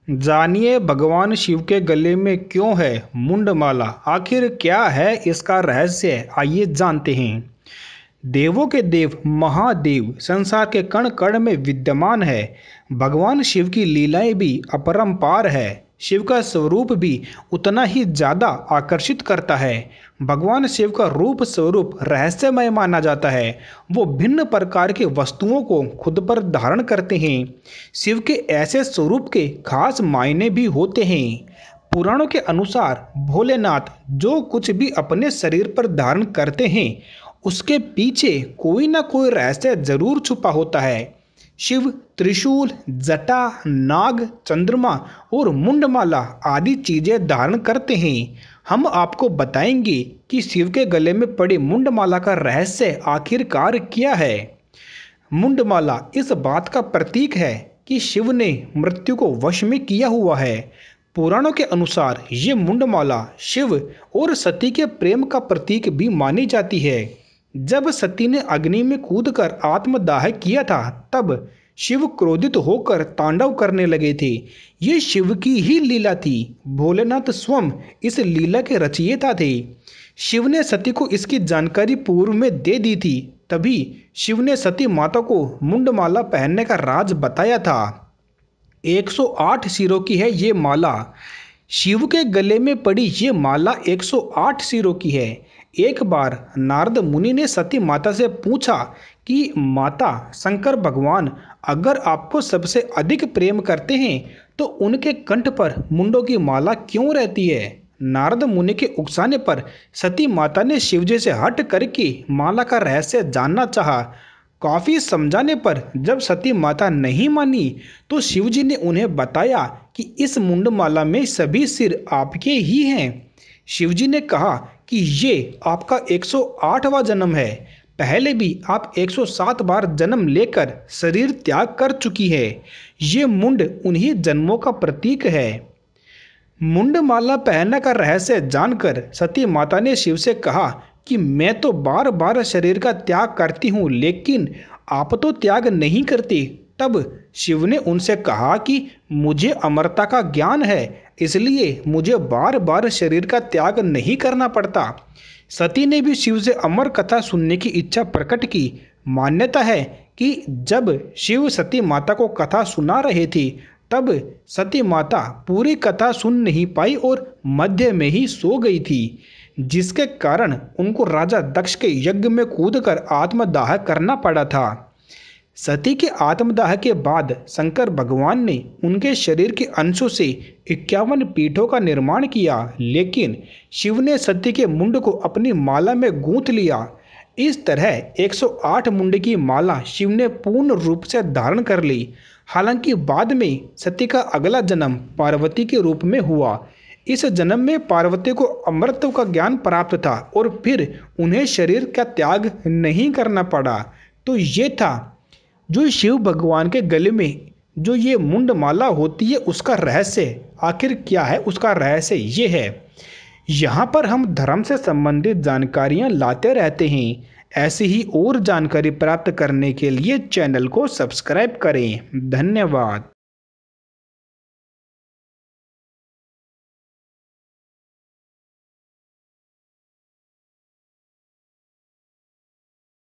जानिए भगवान शिव के गले में क्यों है मुंडमाला। आखिर क्या है इसका रहस्य, आइए जानते हैं। देवों के देव महादेव संसार के कण कण में विद्यमान है। भगवान शिव की लीलाएं भी अपरंपार है। शिव का स्वरूप भी उतना ही ज्यादा आकर्षित करता है। भगवान शिव का रूप स्वरूप रहस्यमय माना जाता है। वो भिन्न प्रकार के वस्तुओं को खुद पर धारण करते हैं। शिव के ऐसे स्वरूप के खास मायने भी होते हैं। पुराणों के अनुसार भोलेनाथ जो कुछ भी अपने शरीर पर धारण करते हैं उसके पीछे कोई ना कोई रहस्य जरूर छुपा होता है। शिव त्रिशूल, जटा, नाग, चंद्रमा और मुंडमाला आदि चीजें धारण करते हैं। हम आपको बताएंगे कि शिव के गले में पड़ी मुंडमाला का रहस्य आखिरकार क्या है। मुंडमाला इस बात का प्रतीक है कि शिव ने मृत्यु को वश में किया हुआ है। पुराणों के अनुसार ये मुंडमाला शिव और सती के प्रेम का प्रतीक भी मानी जाती है। जब सती ने अग्नि में कूदकर आत्मदाह किया था तब शिव क्रोधित होकर तांडव करने लगे थे। ये शिव की ही लीला थी। भोलेनाथ स्वयं इस लीला के रचयिता थे। शिव ने सती को इसकी जानकारी पूर्व में दे दी थी। तभी शिव ने सती माता को मुंडमाला पहनने का राज बताया था। 108 सिरों की है ये माला। शिव के गले में पड़ी ये माला 108 सिरों की है। एक बार नारद मुनि ने सती माता से पूछा कि माता, शंकर भगवान अगर आपको सबसे अधिक प्रेम करते हैं तो उनके कंठ पर मुंडों की माला क्यों रहती है। नारद मुनि के उकसाने पर सती माता ने शिवजी से हट करके माला का रहस्य जानना चाहा। काफी समझाने पर जब सती माता नहीं मानी तो शिवजी ने उन्हें बताया कि इस मुंडमाला में सभी सिर आपके ही हैं। शिवजी ने कहा कि ये आपका 108वां जन्म है। पहले भी आप 107 बार जन्म लेकर शरीर त्याग कर चुकी है। ये मुंड उन्हीं जन्मों का प्रतीक है। मुंडमाला पहनने का रहस्य जानकर सती माता ने शिव से कहा कि मैं तो बार बार शरीर का त्याग करती हूँ लेकिन आप तो त्याग नहीं करती। तब शिव ने उनसे कहा कि मुझे अमरता का ज्ञान है, इसलिए मुझे बार बार शरीर का त्याग नहीं करना पड़ता। सती ने भी शिव से अमर कथा सुनने की इच्छा प्रकट की। मान्यता है कि जब शिव सती माता को कथा सुना रहे थे तब सती माता पूरी कथा सुन नहीं पाई और मध्य में ही सो गई थी, जिसके कारण उनको राजा दक्ष के यज्ञ में कूदकर आत्मदाह करना पड़ा था। सती के आत्मदाह के बाद शंकर भगवान ने उनके शरीर के अंशों से 51 पीठों का निर्माण किया, लेकिन शिव ने सती के मुंड को अपनी माला में गूंथ लिया। इस तरह 108 मुंड की माला शिव ने पूर्ण रूप से धारण कर ली। हालांकि बाद में सती का अगला जन्म पार्वती के रूप में हुआ। इस जन्म में पार्वती को अमृत का ज्ञान प्राप्त था और फिर उन्हें शरीर का त्याग नहीं करना पड़ा। तो ये था जो शिव भगवान के गले में जो ये मुंडमाला होती है उसका रहस्य। आखिर क्या है उसका रहस्य, ये है। यहाँ पर हम धर्म से संबंधित जानकारियाँ लाते रहते हैं। ऐसी ही और जानकारी प्राप्त करने के लिए चैनल को सब्सक्राइब करें। धन्यवाद।